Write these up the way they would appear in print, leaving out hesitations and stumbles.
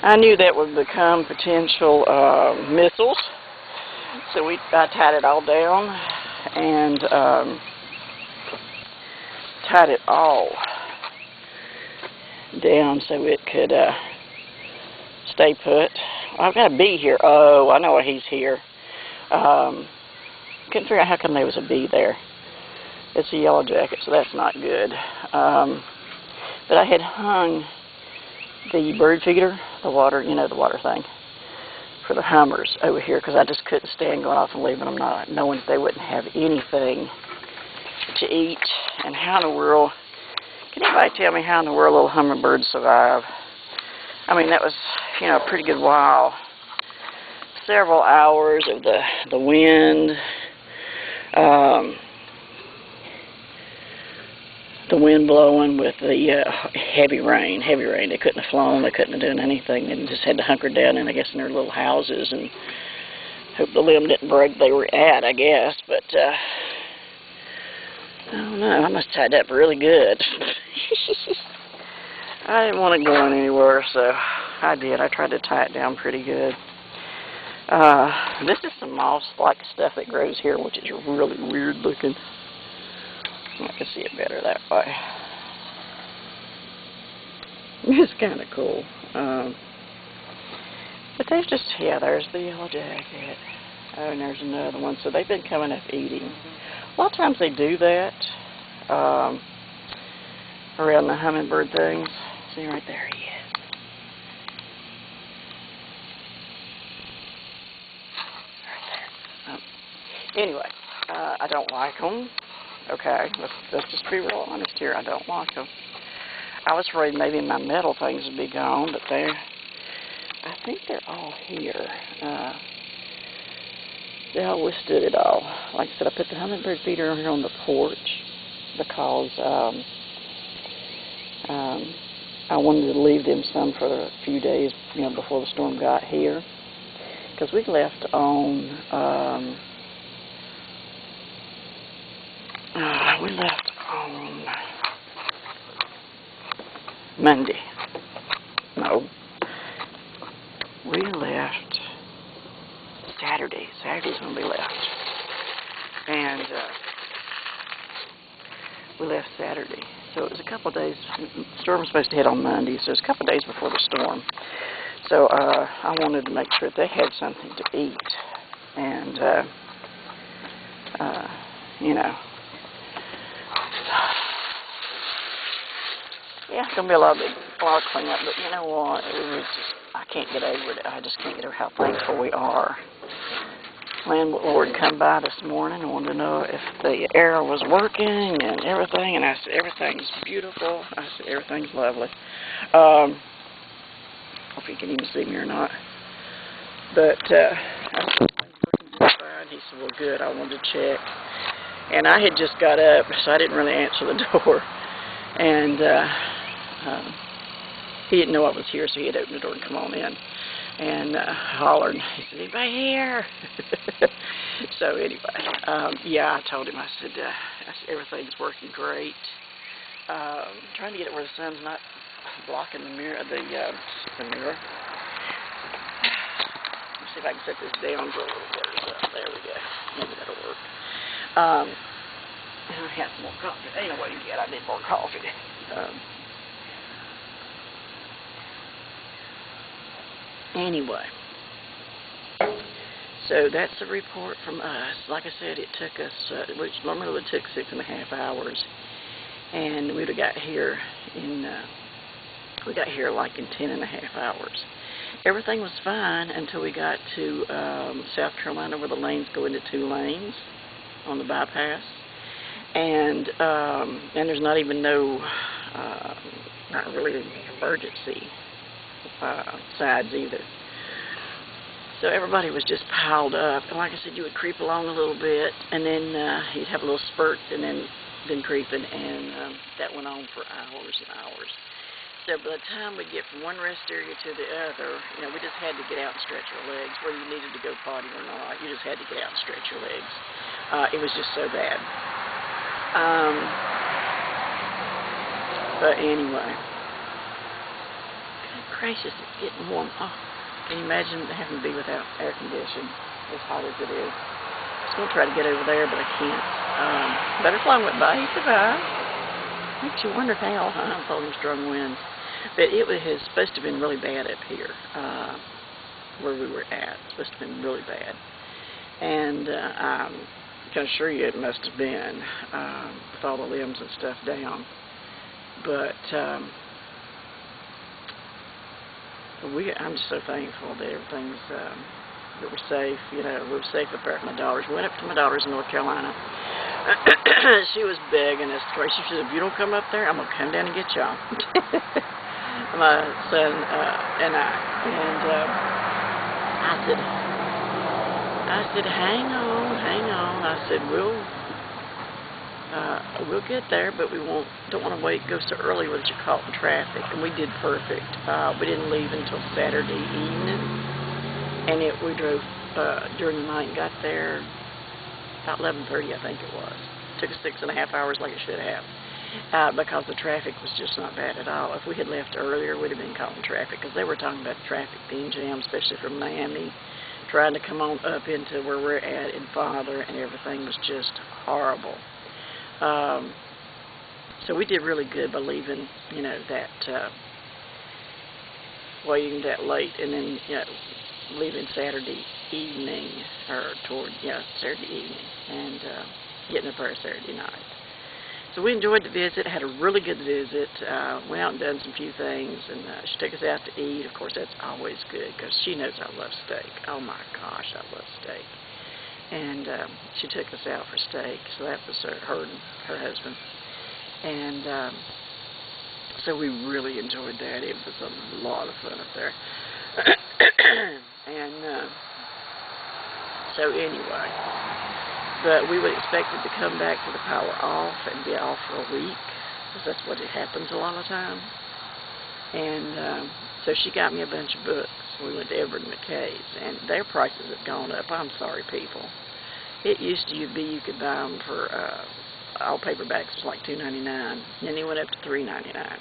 I knew that would become potential missiles, so I tied it all down and tied it all down so it could stay put. I've got a bee here. Oh, I know why he's here. Couldn't figure out how come there was a bee there. It's a yellow jacket, so that's not good. But I had hung the bird feeder, the water, you know, the water thing, for the hummers over here, because I just couldn't stand going off and leaving them not knowing they wouldn't have anything to eat. And how in the world, can anybody tell me how in the world little hummingbirds survive? I mean, that was, you know, a pretty good while. Several hours of the wind, the wind blowing with the heavy rain. They couldn't have flown, they couldn't have done anything. They just had to hunker down in, I guess, in their little houses and hope the limb didn't break they were at, I guess. But I don't know, I must have tied up really good. I didn't want it going anywhere, so I did. I tried to tie it down pretty good. This is some moss-like stuff that grows here, which is really weird looking. I can see it better that way. It's kind of cool. But there's just, yeah, there's the yellow jacket. Oh, and there's another one. So they've been coming up eating. A lot of times they do that around the hummingbird things. See, right there he is. Right there. Anyway, I don't like them. Okay, let's just be real honest here. I don't like them. I was afraid maybe my metal things would be gone, but I think they're all here. They all withstood it all. Like I said, I put the hummingbird feeder here on the porch because I wanted to leave them some for a few days, you know, before the storm got here. Because we left on Monday. No. We left Saturday. Saturday's when we left. And we left Saturday. So it was a couple of days. The storm was supposed to hit on Monday, so it was a couple of days before the storm. So I wanted to make sure that they had something to eat. And, you know, yeah, it's going to be a lot of cleanup, but you know what, I can't get over it. I just can't get over how thankful we are. Landlord come by this morning and wanted to know if the air was working and everything, and I said, everything's beautiful. I said, everything's lovely. I don't know if you can even see me or not. But I said, everything's working just fine. He said, well, good, I wanted to check. And I had just got up, so I didn't really answer the door. And he didn't know I was here, so he had opened the door and come on in and hollered. He said, anybody here? So anyway, yeah, I told him, I said everything's working great. Trying to get it where the sun's not blocking the mirror, the mirror. Let's see if I can set this down for a little bit. There we go. Maybe that'll work. I had some more coffee. Ain't no way to get. I need more coffee. Anyway, so that's the report from us. Like I said, it took us, which normally it took 6.5 hours, and we would have got here like in 10.5 hours. Everything was fine until we got to South Carolina, where the lanes go into 2 lanes on the bypass, and there's not even not really any emergency sides either. So everybody was just piled up, and like I said, you would creep along a little bit, and then you'd have a little spurt, and then creeping, and that went on for hours and hours. So by the time we get from one rest area to the other, you know, we just had to get out and stretch our legs, whether you needed to go potty or not. You just had to get out and stretch your legs. It was just so bad. But anyway, gracious, it's getting warm. Oh, can you imagine having to be without air conditioning as hot as it is? I was going to try to get over there, but I can't. Butterfly went by. He survived. Makes you wonder how, huh? With all them strong winds. But it was supposed to have been really bad up here, where we were at. It's supposed to have been really bad. And I can assure you it must have been, with all the limbs and stuff down. But I'm just so thankful that everything's, that we're safe. You know, we're safe up there at my daughter's. We went up to my daughter's in North Carolina. She was begging us. She said, if you don't come up there, I'm going to come down and get y'all. My son and I. And I said, hang on. I said, we'll get there, but we don't want to go so early that you're caught in traffic. And we did perfect. We didn't leave until Saturday evening, and we drove during the night and got there about 11:30, I think it was. Took us 6.5 hours like it should have, because the traffic was just not bad at all. If we had left earlier, we'd have been caught in traffic, because they were talking about traffic being jammed, especially from Miami, trying to come on up into where we're at in Father, and everything was just horrible. So we did really good by leaving, you know, waiting that late, and then, you know, leaving Saturday evening, or Saturday evening, and getting up there Saturday night. So we enjoyed the visit, had a really good visit, went out and done some few things, and she took us out to eat. Of course, that's always good, because she knows I love steak. Oh my gosh, I love steak. And she took us out for steak, so that was her and her husband. And so we really enjoyed that. It was a lot of fun up there. And so anyway, but we would expect it to come back to the power off and be off for a week, because that's what it happens a lot of times. And so she got me a bunch of books. We went to Everett and McKay's, and their prices have gone up. I'm sorry, people. It used to be you could buy them for all paperbacks was like $2.99, then they went up to $3.99.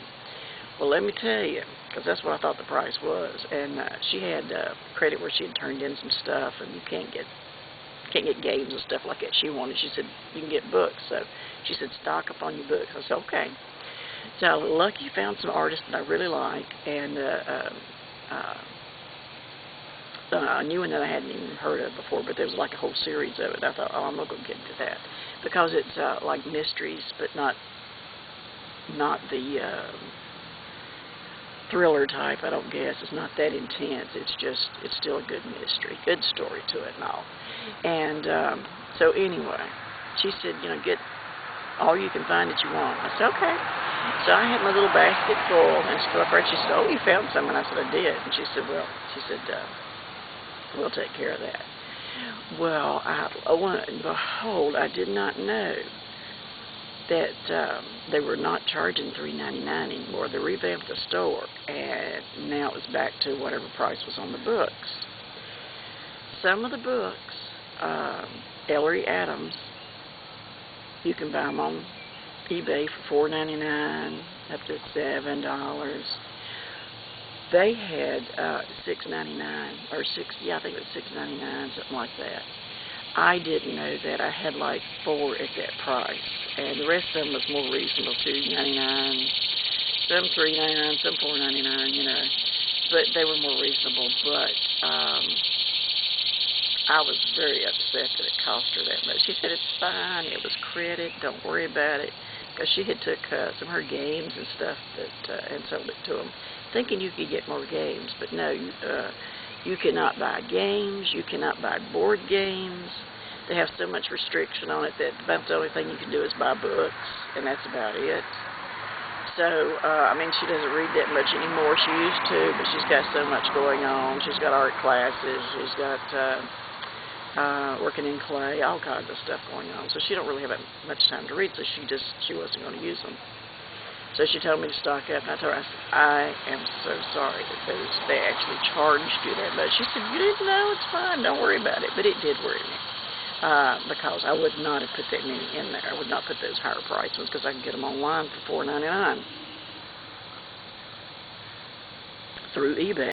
Well, let me tell you, because that's what I thought the price was. And she had credit where she had turned in some stuff, and you can't get games and stuff like that she wanted. She said, you can get books. So she said, stock up on your books. I said, okay. So lucky found some artists that I really like, and a new one that I hadn't even heard of before, but there was like a whole series of it. I thought, oh, I'm going to go get into that, because it's like mysteries, but not the thriller type, I don't guess. It's not that intense. It's still a good mystery, good story to it and all. And so anyway, she said, you know, get all you can find that you want. I said, okay. So I had my little basket full and stuff. She said, oh, you found some? And I said, I did. And she said, well, we'll take care of that. Well, lo and behold, I did not know that they were not charging $3.99 anymore. They revamped the store, and now it's back to whatever price was on the books. Some of the books, Ellery Adams, you can buy them on eBay for $4.99 up to $7. They had $6.99 or I think it was $6.99, something like that. I didn't know that. I had like 4 at that price, and the rest of them was more reasonable, $2.99, some $3.99, some $4.99, you know. But they were more reasonable. But I was very upset that it cost her that much. She said it's fine. It was credit. Don't worry about it. Because she had took some of her games and stuff and sold it to them, thinking you could get more games. But no, you cannot buy games. You cannot buy board games. They have so much restriction on it that about the only thing you can do is buy books, and that's about it. So, I mean, she doesn't read that much anymore. She used to, but she's got so much going on. She's got art classes. She's got working in clay, all kinds of stuff going on. So she don't really have that much time to read, so she wasn't going to use them. So she told me to stock up, and I told her, I am so sorry that they actually charged you that much. She said, you didn't know, it's fine, don't worry about it. But it did worry me, because I would not have put that many in there. I would not put those higher price ones, because I can get them online for $4.99. through eBay.